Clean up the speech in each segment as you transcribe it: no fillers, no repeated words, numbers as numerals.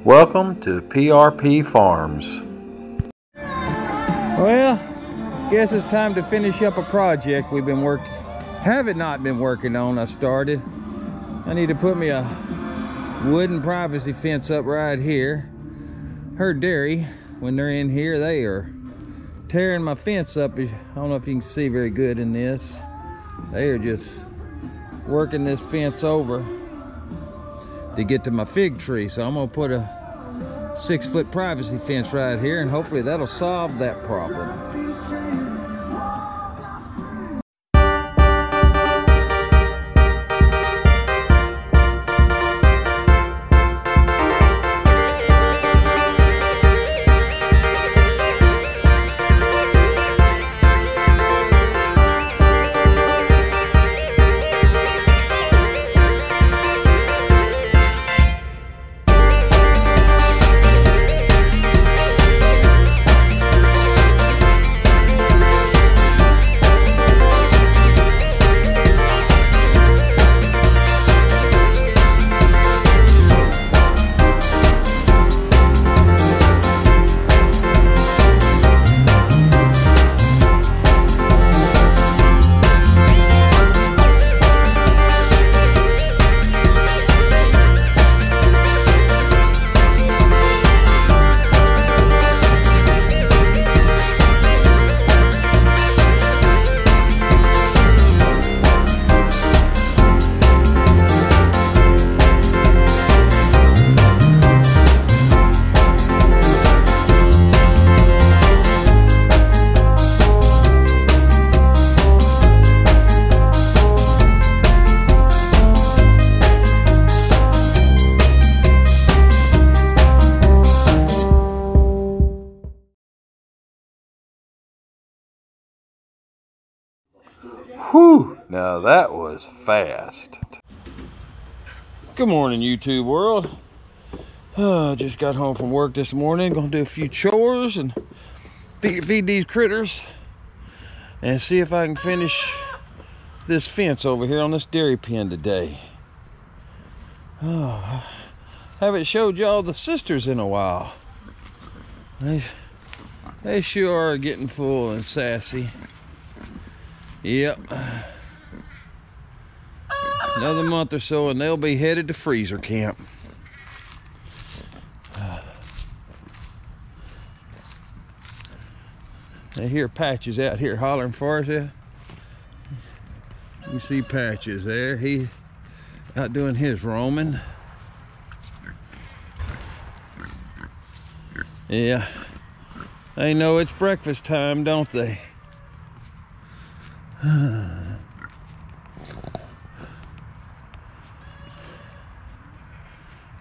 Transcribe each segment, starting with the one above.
Welcome to PRP Farms. Well, guess it's time to finish up a project we've been not been working on. I need to put me a wooden privacy fence up right here. Her dairy, when they're in here, they are tearing my fence up. I don't know if you can see very good in this. They are just working this fence over to get to my fig tree. So I'm gonna put a 6-foot privacy fence right here, and hopefully that'll solve that problem. Whew, now that was fast. Good morning, YouTube world. Just got home from work this morning. Gonna do a few chores and feed these critters and see if I can finish this fence over here on this dairy pen today. Haven't showed y'all the sisters in a while. They sure are getting full and sassy. Yep. Another month or so and they'll be headed to freezer camp. I hear Patches out here hollering for us. You see Patches there. He out doing his roaming. Yeah. They know it's breakfast time, don't they?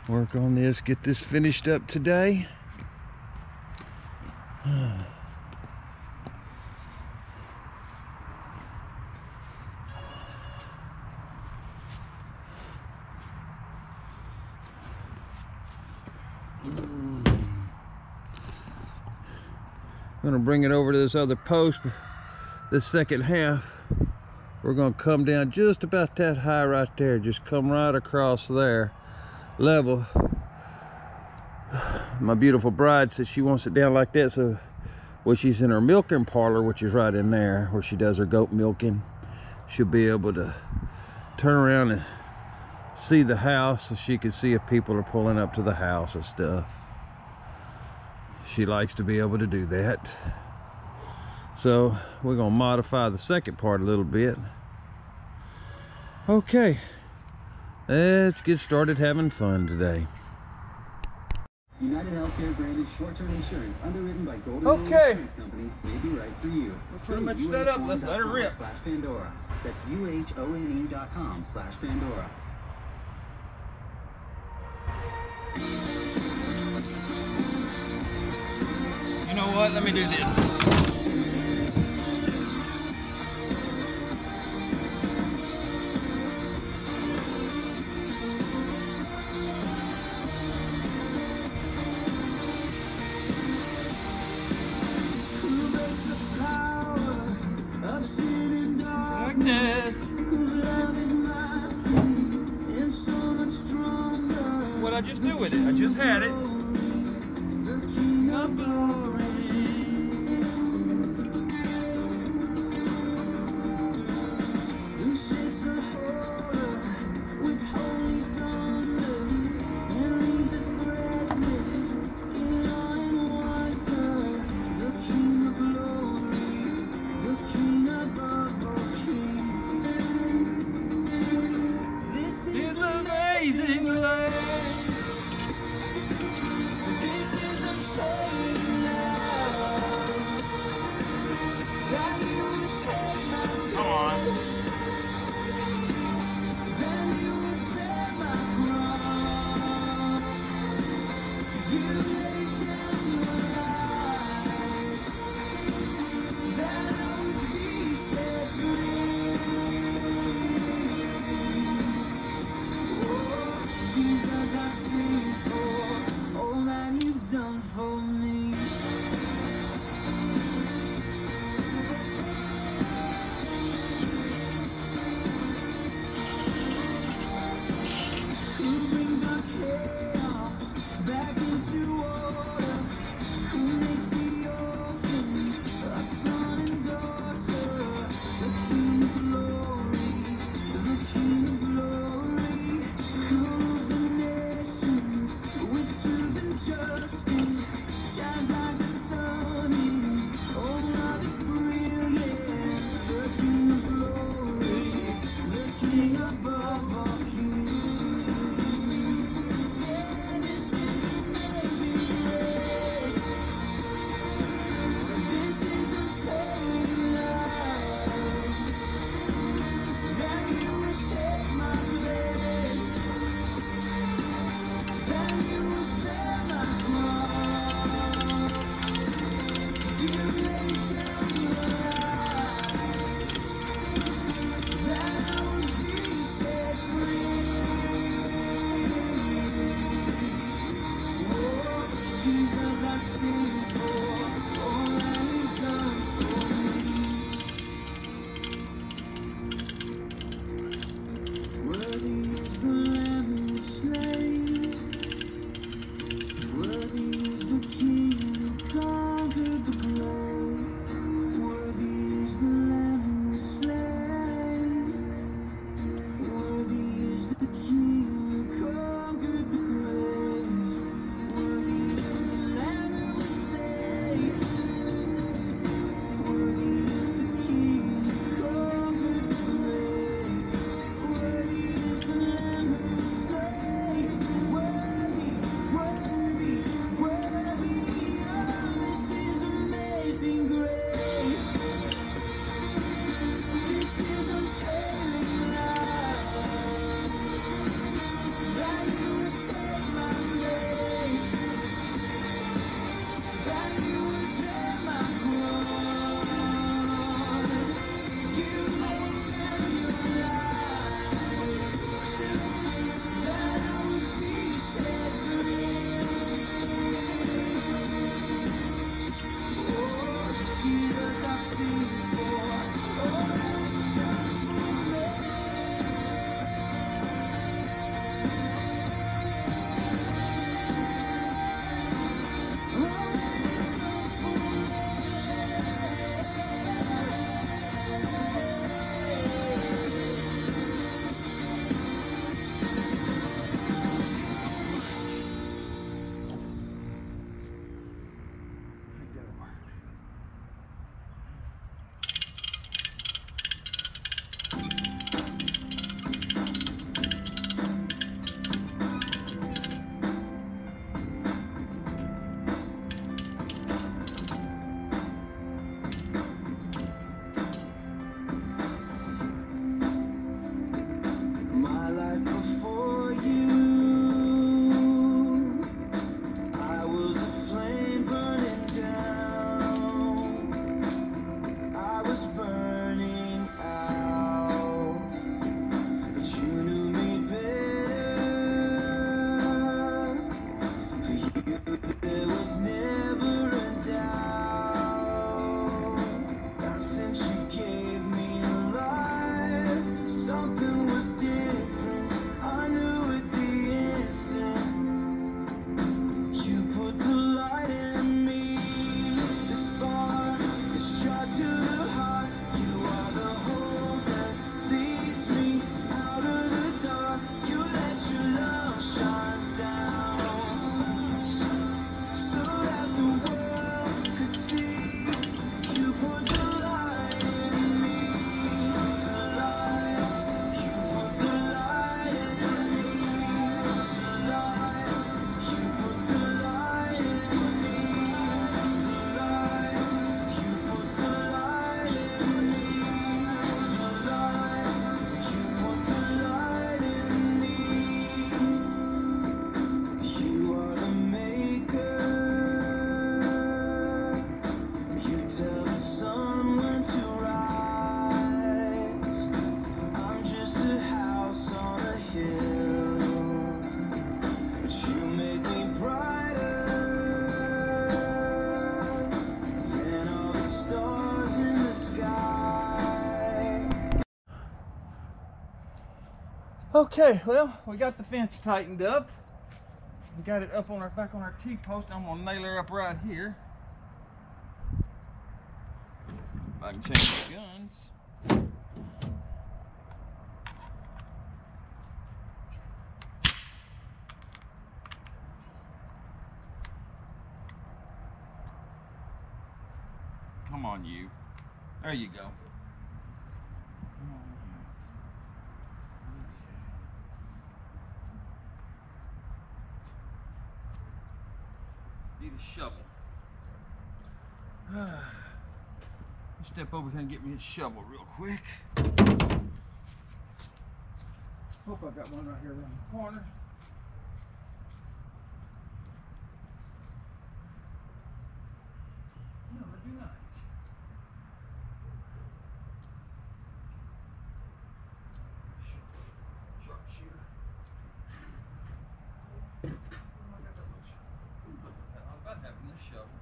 Work on this, get this finished up today. I'm gonna bring it over to this other post. This second half, we're gonna come down just about that high right there. Just come right across there, level. My beautiful bride says she wants it down like that, so when she's in her milking parlor, which is right in there where she does her goat milking, she'll be able to turn around and see the house, so she can see if people are pulling up to the house and stuff. She likes to be able to do that. So we're gonna modify the second part a little bit. Okay, let's get started having fun today. United Healthcare branded short-term insurance underwritten by Golden Insurance Company may be right for you. We're pretty much set up. Let's let her rip. /Pandora. That's UHONE.com/Pandora. You know what? Let me do this. What I just do with it? I just had it. of glory. Who shakes the whole earth with holy thunder and leaves us breathless in awe and wonder? The King of glory, the King above all kings. This is amazing grace. This is unfailing love. That you would take my place. Come on. Then you would bear my cross. You laid down your life. That I would be set free. Oh, Jesus, I sing for all that you've done for me. Who brings our chaos back into order? Who makes the orphan a son and daughter? The King of glory, the King of glory, who rules the nations with truth and justice, shines like the sun in all of its brilliance. The King of glory, the King above all kings. Yeah, this is amazing grace. This is unfailing love. That you would take my place. That you would bear my cross. You laid down your life. That I would be set free. Oh, Jesus, I sing for all that you've done for me. Worthy is the Lamb who was slain. Worthy is the King who conquered the grave. Worthy is the Lamb who was slain. Worthy is the King who conquered the grave. Worthy is the Lamb who was slain. Worthy is the King who conquered the grave. Worthy is the Lamb who was slain. Worthy, worthy, worthy. Oh, this is amazing grace. This is unfailing love. That you would take my place. That you would bear my cross. You laid down your life. That I would be set free. Oh, Jesus, I sing for all that you've done for me. All that you've done for my life before you, I was a flame burning down. I was burning out, but you knew me better. For you there was never a doubt. And since you gave me life, something was different. I knew at the instant. You put the light in me. Okay, well, we got the fence tightened up. We got it up on our back on our T-post. I'm gonna nail her up right here. If I can change the guns. Come on, you. There you go. Come on, you. Need a shovel. Step over here and get me a shovel real quick. Hope I got one right here around the corner. No, I do not. Sharpshooter. Oh, I got that much. I'm about having this shovel.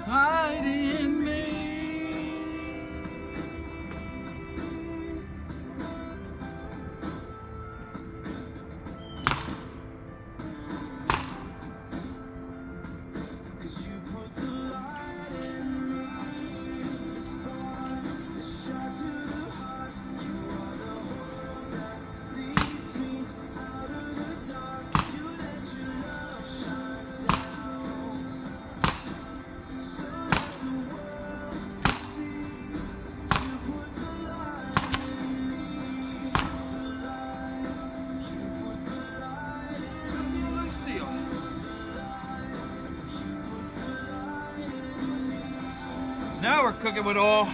Light in me. Cause you put the light in me, the spark, the shot to the heart. You are the hope that leads me out of the dark. You let your love shine down. Now we're cooking with oil.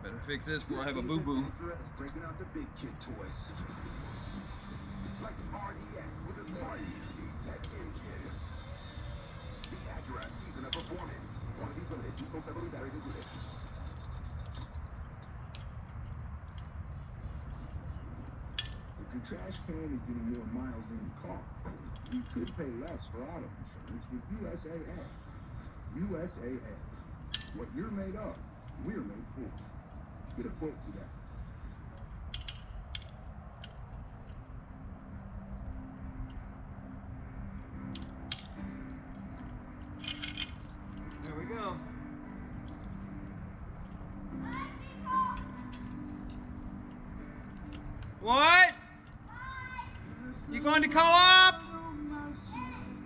Better fix this before I have a boo-boo. Breaking out the big kid toys. Like RDX with a Tech engine. The Acura season of performance. One of these limited 2.7 batteries included. If your trash can is getting more miles than your car, you could pay less for auto insurance with USAA. USAA. What you're made of, we're made for. Get a quote today. There we go. What? You going to co-op?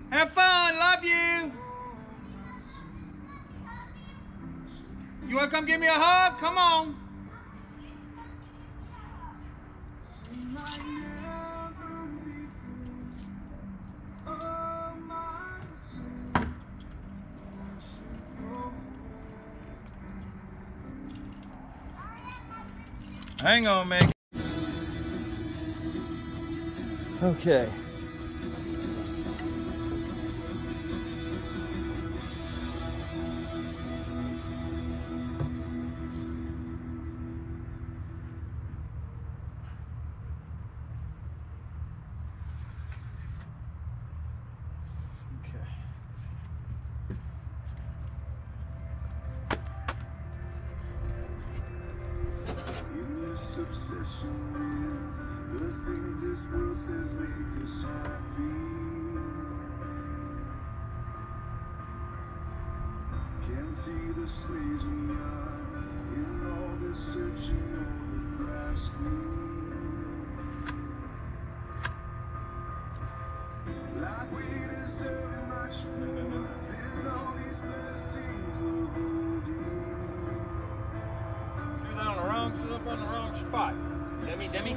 Have fun, love you. You want to come give me a hug? Come on. Hang on, Meg. Okay. Obsession with the things this world says make us happy. Can't see the slaves we are in all this searching on the grass green. that on the wrong, set up on the wrong spot. Demi.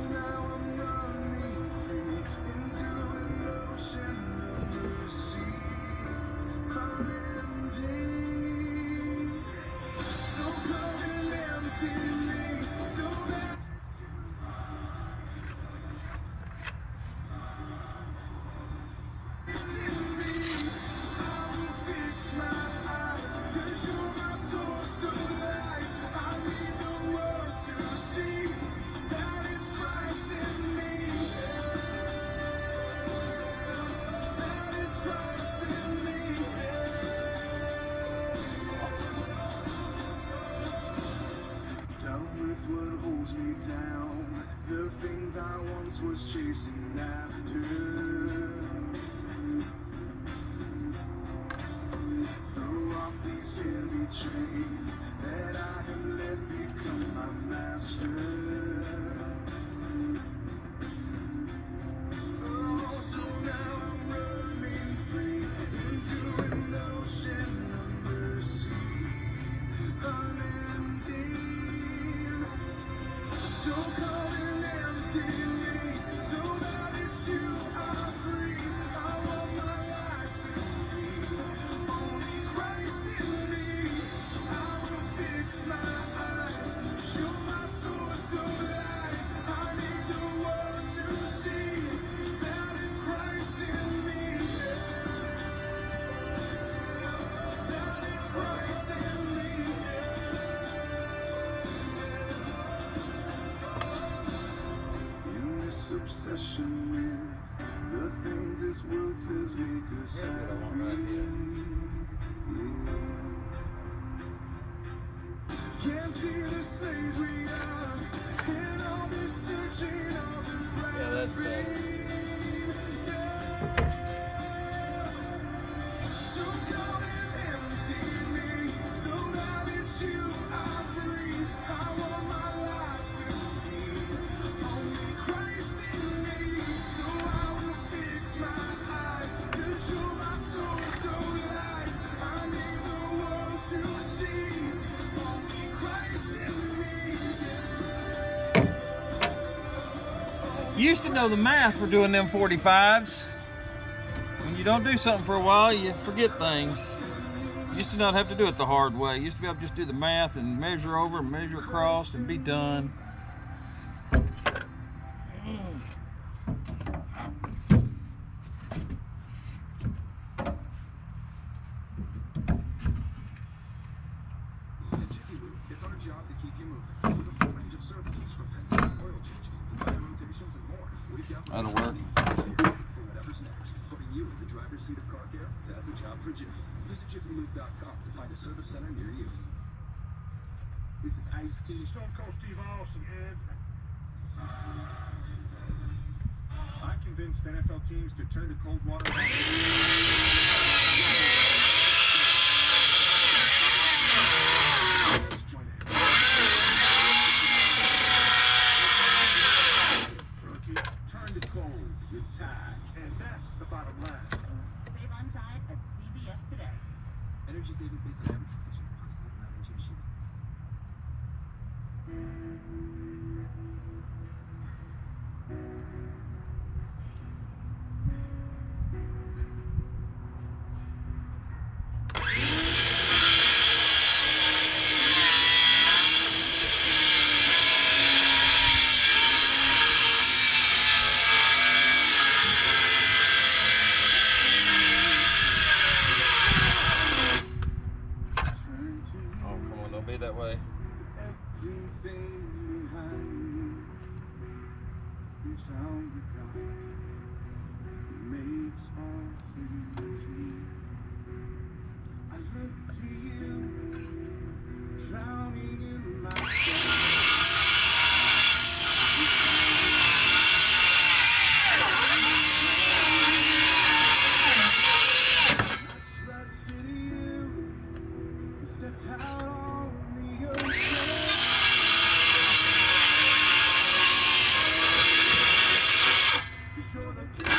Was chasing after. Throw off these heavy chains that I have let become my master. Oh, so now I'm running free into an ocean of mercy, unending. So come and empty me. Obsession with the things this world says make us happy. Can't see the slaves we are, and all this searching of the right street. So come and empty me, so that it's you I breathe. I want my life to be only Christ. You used to know the math for doing them 45s. When you don't do something for a while, you forget things. You used to not have to do it the hard way. You used to be able to just do the math and measure over and measure across and be done. It's our job to keep you moving with a full range of services from Penske oil changes, tire rotations, and more. We've got That'll work. For whatever's next. Putting you in the driver's seat of car care, that's a job for Jiffy. Visit JiffyLube.com to find a service center near you. This is Ice-T. Stone Cold Steve Austin, and I convinced NFL teams to turn to cold water. Turn to cold with Tide, and that's the bottom line. Save on Tide at CVS today. Energy savings based on average condition. Possible from average emissions. Be that way. Everything behind me, we found the God who makes all things new. I look to you, drowning in my trust in you. We stepped out on you're the king.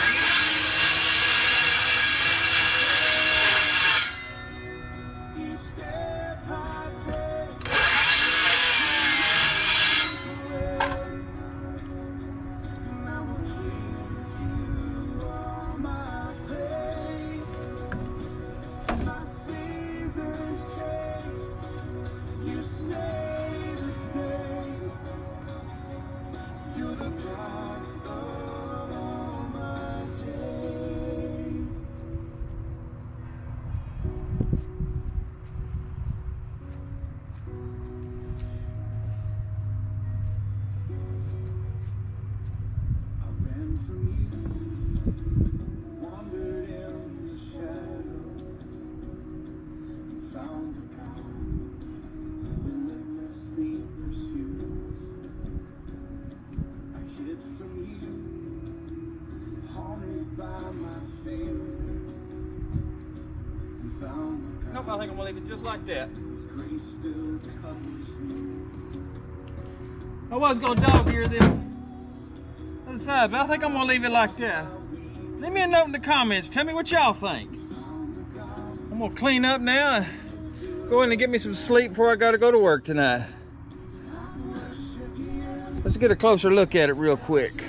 Nope, I think I'm gonna leave it just like that. I was gonna dog ear this other side, but I think I'm gonna leave it like that. Leave me a note in the comments. Tell me what y'all think. I'm gonna clean up now and go in and get me some sleep before I gotta go to work tonight. Let's get a closer look at it real quick.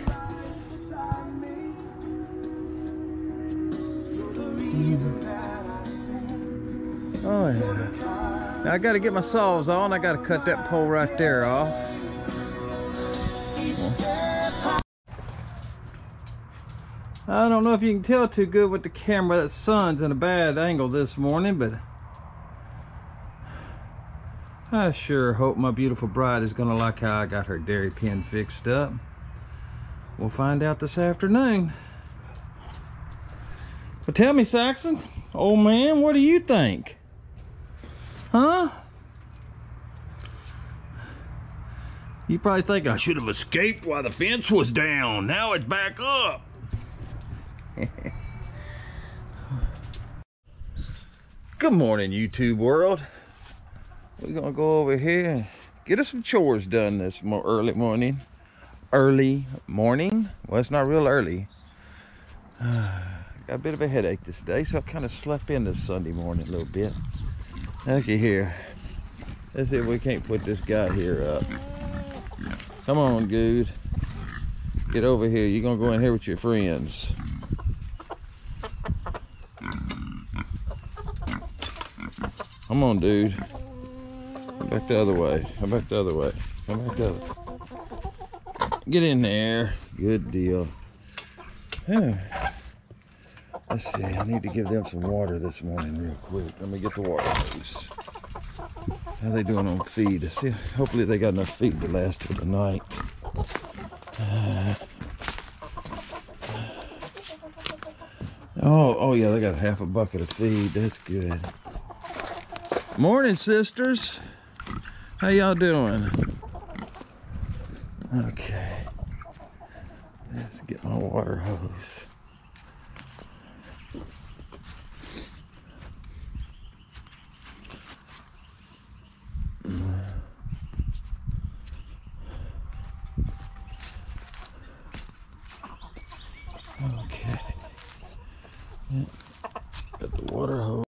Oh yeah. Now I gotta get my saws on. I gotta cut that pole right there off. I don't know if you can tell too good with the camera. The sun's in a bad angle this morning, but I sure hope my beautiful bride is gonna like how I got her dairy pen fixed up. We'll find out this afternoon. But tell me, Saxon, old man, what do you think? Huh? You probably think I should have escaped while the fence was down. Now it's back up. Good morning, YouTube world. We're gonna go over here and get us some chores done this early morning. Early morning? Well, it's not real early. Got a bit of a headache this day, so I kind of slept in this Sunday morning a little bit. Okay, here. Let's see if we can't put this guy here up. Come on, Good. Get over here. You're gonna go in here with your friends. Come on, dude. Come back the other way. Come back the other way. Come back the other way. Get in there. Good deal. Let's see. I need to give them some water this morning real quick. Let me get the water hose. How they doing on feed? Let's see. Hopefully they got enough feed to last till the night. Oh yeah, they got half a bucket of feed. That's good. Morning, sisters. How y'all doing? Okay. Let's get my water hose. Okay. Yeah. Got the water hose.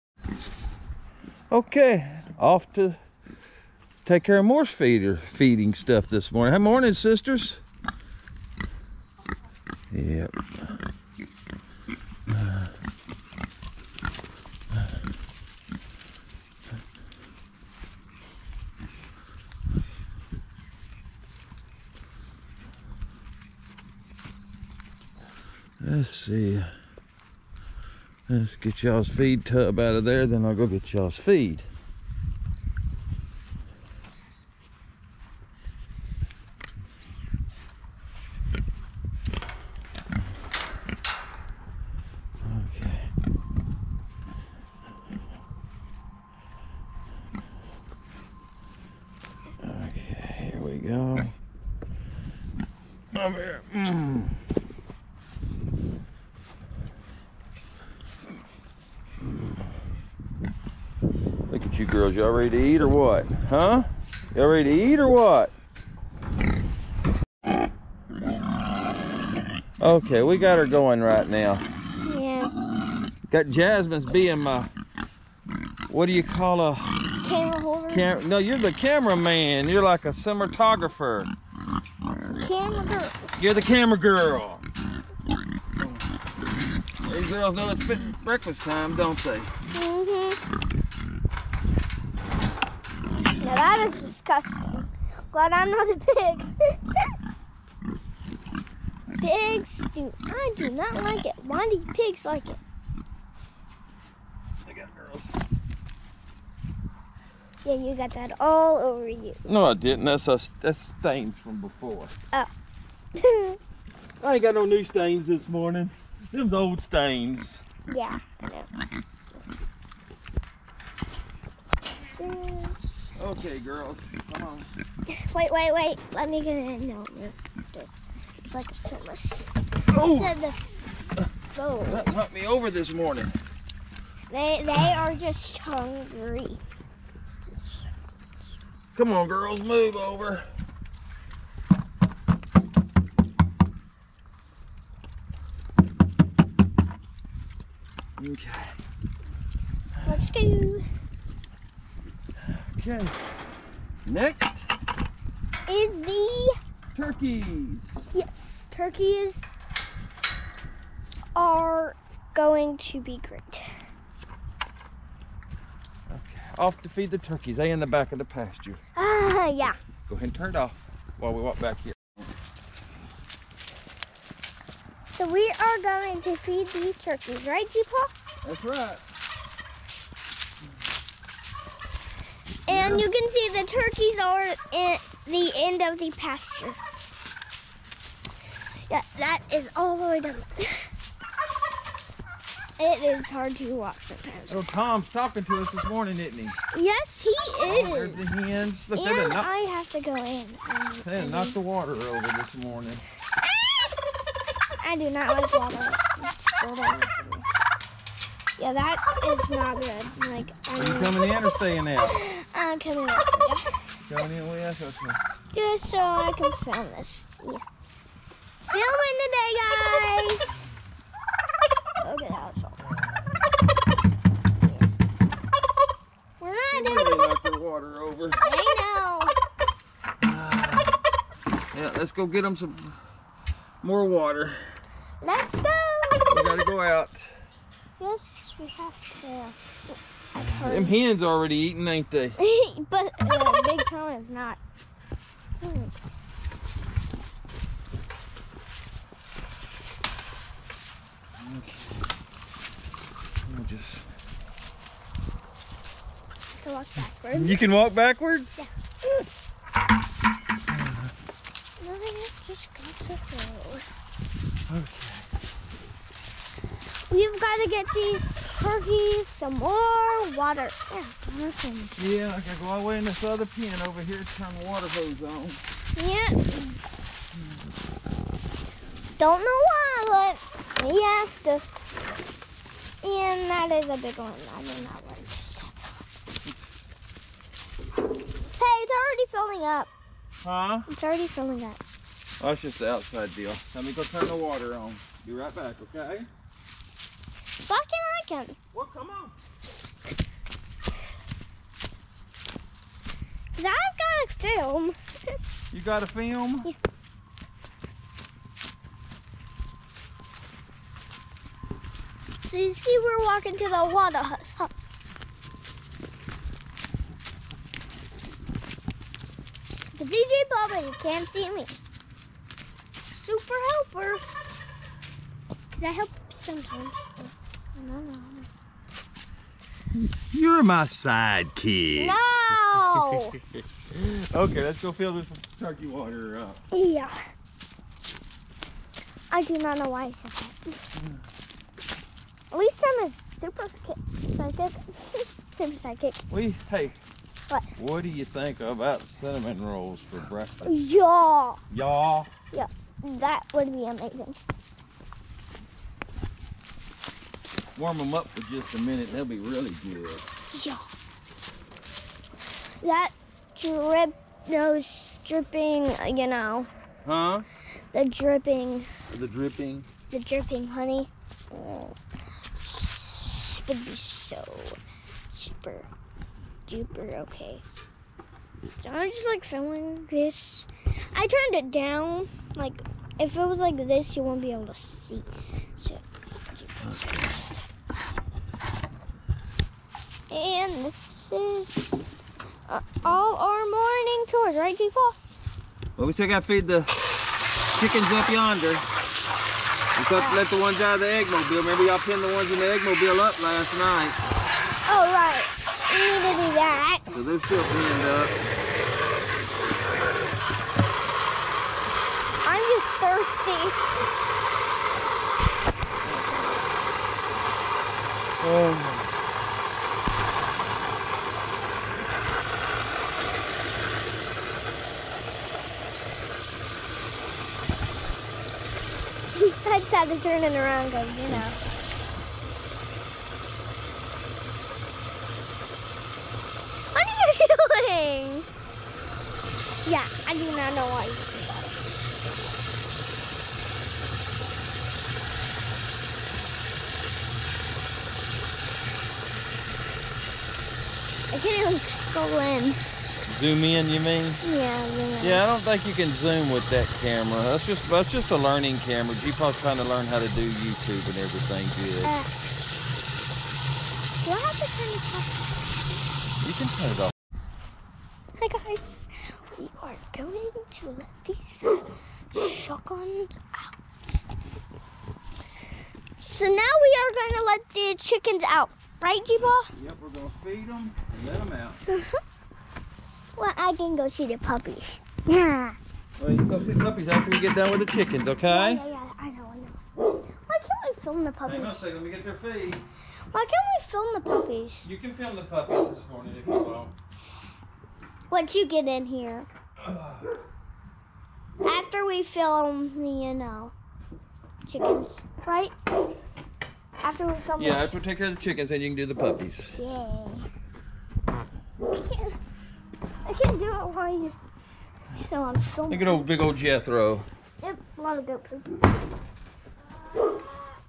Okay, off to take care of more feeding stuff this morning. Good morning, sisters. Yep. Let's see. Let's get y'all's feed tub out of there, then I'll go get y'all's feed. Okay, here we go. Over here. Look at you girls, y'all ready to eat or what? Huh? Y'all ready to eat or what? Okay, we got her going right now. Yeah. Got Jasmine's being my, what do you call a? Camera holder? No, you're the cameraman. You're like a cinematographer. Camera girl. You're the camera girl. These girls know it's breakfast time, don't they? Now that is disgusting. Glad I'm not a pig. Pigs I do not like it. Why do pigs like it? They got girls. Yeah, you got that all over you. No, I didn't. That's stains from before. Oh. I ain't got no new stains this morning. Them's old stains. Yeah, I know. Okay, girls, come on. Wait. Let me get in. No. It's like a phyllis. Oh, Said the phone. that knocked me over this morning. They are just hungry. Come on, girls, move over. Okay. Let's go. Okay. Next, Is the turkeys. yes, turkeys are going to be great. Okay. Off to feed the turkeys. They in the back of the pasture. Yeah. Go ahead and turn it off while we walk back here. So we are going to feed these turkeys, right, G-Paw? That's right. And you can see the turkeys are at the end of the pasture. Yeah, that is all the way down. It is hard to walk sometimes. Oh, Tom's talking to us this morning, isn't he? Yes, he There's is. the hens. Look, they done And knocked, I have to go in. they done knocked the water over this morning. I do not like water. Spill that over me. Yeah, that is not good. Like, Are you coming in or staying out? I'm coming up. Yeah. Coming in with us? Okay. Just so I can film this. Yeah. Filming today, guys. Look at that. We're not They doing. knocked the water over. I know. Yeah, let's go get them some more water. Let's go. We gotta go out. Yes, we have to. That's hard. Them hens already eating, ain't they? But Big Tom is not. I'll just... To walk backwards. You can walk backwards? Yeah. Nothing else just got to go. Okay. We've got to get these turkeys some more water. Yeah, nothing. Yeah, I gotta go all the way in this other pen over here to turn the water hose on. Yeah. Don't know why, but we have to. And that is a big one. I do not want to set Hey, it's already filling up. Huh? It's already filling up. Oh, that's just the outside deal. Let me go turn the water on. Be right back, okay? Why can't I come? Well, come on. Cause I've got to film. You got a film? Yeah. So you see, we're walking to the water hut. The DJ Bubba, you can't see me. Super helper. Cause I help sometimes. No. You're my sidekick. No. Okay, let's go fill this turkey water up. Yeah. I do not know why I said that. At least I'm a super psychic. Super psychic. Hey. What? What do you think about cinnamon rolls for breakfast? Yeah. Y'all? Yeah. That would be amazing. Warm them up for just a minute. They'll be really good. Yeah. That dripping, you know, Huh? the dripping The dripping. honey. Would be so super duper okay. So I'm just like filming this. I turned it down. Like, if it was like this, you won't be able to see. So, and this is all our morning chores, right, G-Paul? Well, we still got to feed the chickens up yonder. We got to let the ones out of the eggmobile. Remember y'all pinned the ones in the eggmobile up last night. Oh, right. We need to do that. So they're still pinned up. I'm just thirsty. Oh. just had to turn it around because, you know. What are you doing? Yeah, I do not know why you do that. I can't even scroll in. Zoom in, you mean? Yeah. Yeah, I don't think you can zoom with that camera. That's just a learning camera. G-Paw's trying to learn how to do YouTube and everything good. Do I have to turn this off? You can turn it off. Hi guys, we are going to let these shotguns out. So now we are going to let the chickens out, right, G-Paw? Yep, we're going to feed them and let them out. Well, I can go see the puppies. Yeah. Well, you can go see the puppies after we get done with the chickens, okay? Yeah, I know. Why can't we film the puppies? Hang on a second, let me get their feed. Why can't we film the puppies? You can film the puppies this morning if you want. Once you get in here. After we film the, chickens, right? After we film Yeah, after we take care of the chickens, then you can do the puppies. Yeah. I can't do it while you know, I'm filming. Look at old big old Jethro. Yep, a lot of goat poop.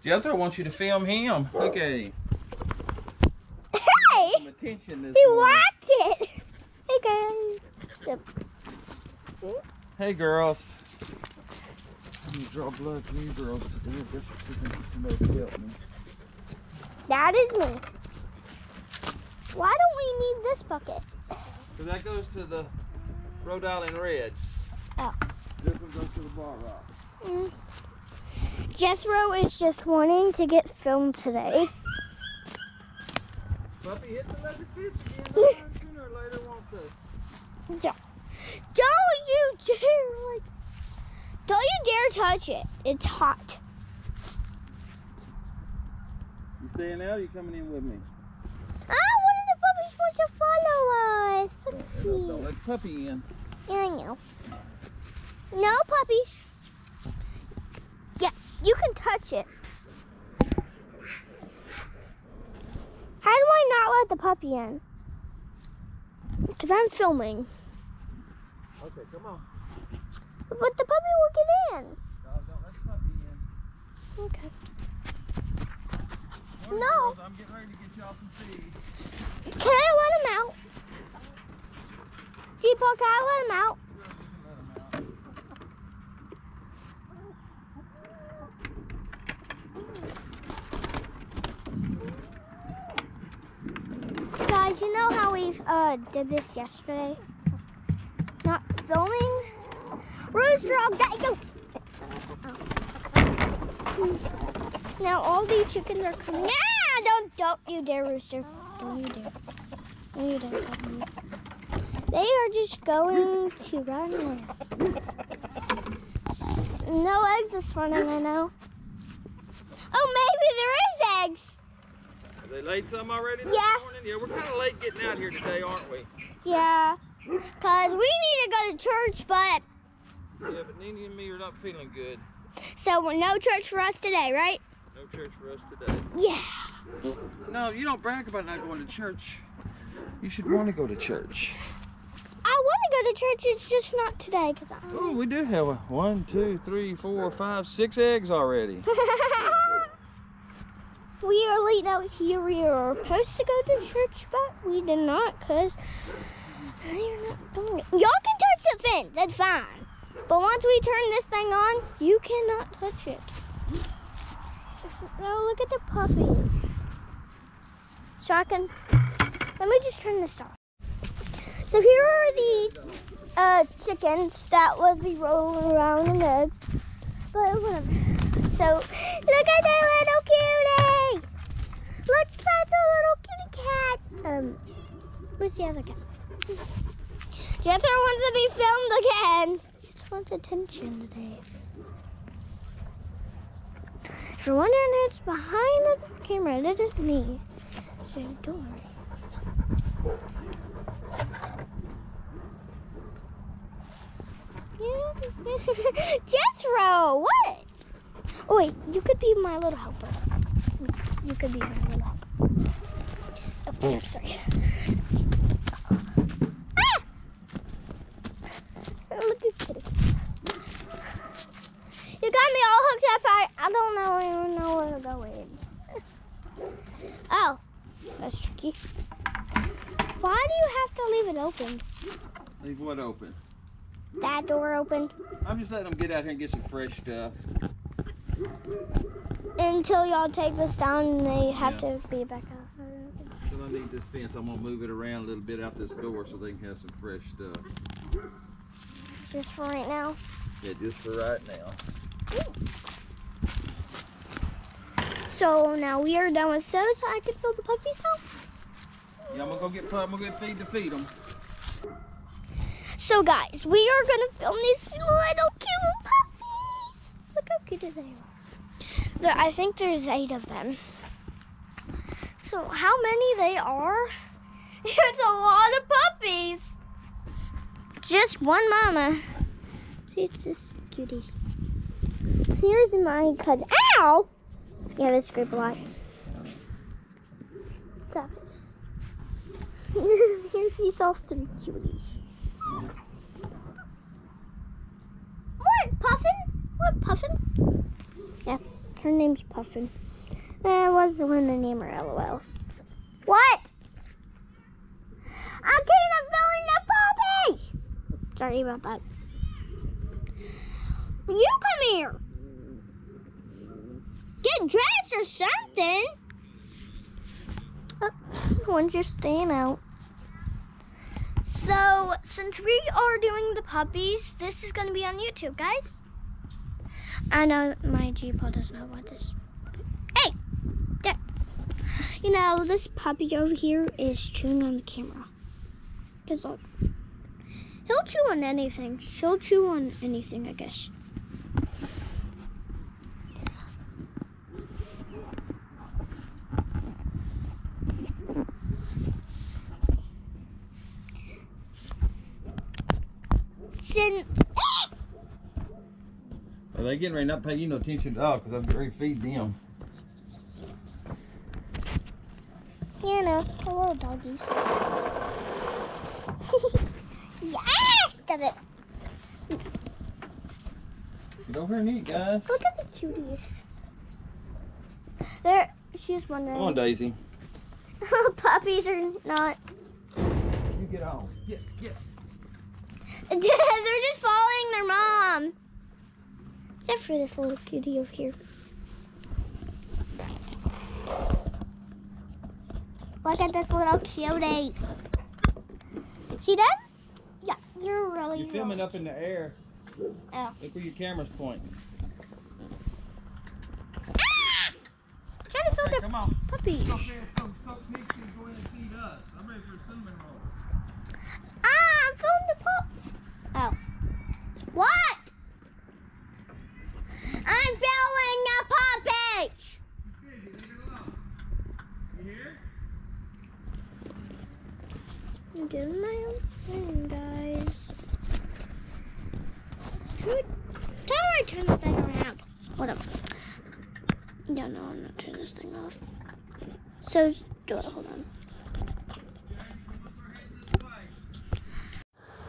Jethro wants you to film him. Look at him. Hey! Some attention this He morning. whacked it! Hey guys. Yep. Hey girls. I'm gonna draw blood from you girls today. I guess we're gonna get somebody to help me. That is me. Why don't we need this bucket? So that goes to the Rhode Island Reds. Oh. This one goes to the Bar Rock. Jethro is just wanting to get filmed today. Puppy hit the leather fence again. Sooner or later, won't they? Don't you dare touch it. It's hot. You staying out or you coming in with me? One of the puppies wants to follow us. So Don't cute. let the puppy in. Yeah, I know. No puppies. Yeah, you can touch it. How do I not let the puppy in? Because I'm filming. Okay, come on. But the puppy will get in. No, don't let the puppy in. Okay. Morning, No. girls. I'm getting ready to get y'all some feed. Can I let him out? G-Paw, can I let him out? Guys, you know how we did this yesterday? Not filming? Rooster, I'll get you! Now all these chickens are coming. Ah, don't you dare, Rooster. Don't you dare. Don't you dare. They are just going to run in. No eggs this morning, I know. Oh, maybe there is eggs. Are they laid some already this Yeah. morning? Yeah, we're kind of late getting out here today, aren't we? Yeah. Because we need to go to church, but... Yeah, but Nene and me are not feeling good. So no church for us today, right? No church for us today. Yeah. No, you don't brag about not going to church. You should want to go to church. I want to go to church, it's just not today. Cause Oh, we do have 1, 2, 3, 4, 5, 6 eggs already. We are late out here. We are supposed to go to church, but we did not because they're not doing it. Y'all can touch the fence, that's fine. But once we turn this thing on, you cannot touch it. Oh, look at the puppies. So let me just turn this off. So here are the chickens that was the rolling around in eggs. But whatever. So look at that little cutie! Look at the little kitty cat. Where's the other cat? Jethro wants to be filmed again. She just wants attention today. If you're wondering who's behind the camera, it isn't me. So don't worry. Jethro, what? Oh wait, you could be my little helper. You could be my little helper. Oh, I'm sorry. Ah! Look at Kitty. You got me all hooked up. I don't even know where to go in. Oh, that's tricky. Why do you have to leave it open? Leave what open? That door open? I'm just letting them get out here and get some fresh stuff. Until y'all take this down and they have to be back out. So I need this fence. I'm gonna move it around a little bit out this door so they can have some fresh stuff. Just for right now? Yeah, just for right now. So now we are done with those, so I can fill the puppies out. Yeah, I'm gonna get feed to feed them. So guys, we are gonna film these little cute puppies. Look how cute they are. I think there's 8 of them. So how many they are? It's a lot of puppies. Just one mama. See, it's just cuties. Here's my cousin. Ow! Yeah, they scrape a lot. Stop it. Here's these all 3 cuties. What, Puffin? What, Puffin? Yeah, her name's Puffin. I was the one to name her LOL. What? I can't filling the puppies! Sorry about that. You come here. Get dressed or something. Oh, one's just staying out. So, since we are doing the puppies, this is going to be on YouTube, guys. I know my G-Paw does not want this. Hey! There. You know, this puppy over here is chewing on the camera. Because look. He'll chew on anything. She'll chew on anything, I guess. Are they getting ready not to pay you no attention at all because I'm getting ready to feed them? You know, the little doggies. Yes! Stop it. Get over here and eat, guys. Look at the cuties. There, she's wondering. Come on, Daisy. Puppies are not. You get on. Get. They're just following their mom. Except for this little cutie over here. Look at this little cuties. See them? Yeah, they're really. You're filming up in the air. Oh. Look where your camera's pointing. Ah! I'm trying to film their Come on. puppies. Go in and feed us. I'm ready for a cinnamon roll. Ah, I'm filming the pup. Oh. What? I'm filming the puppies. Leave it alone. You hear? I'm doing my own thing, guys. How do I turn the thing around? Hold on. No, I'm not turning this thing off. So, do it. Hold on.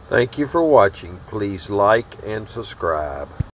Thank you for watching. Please like and subscribe.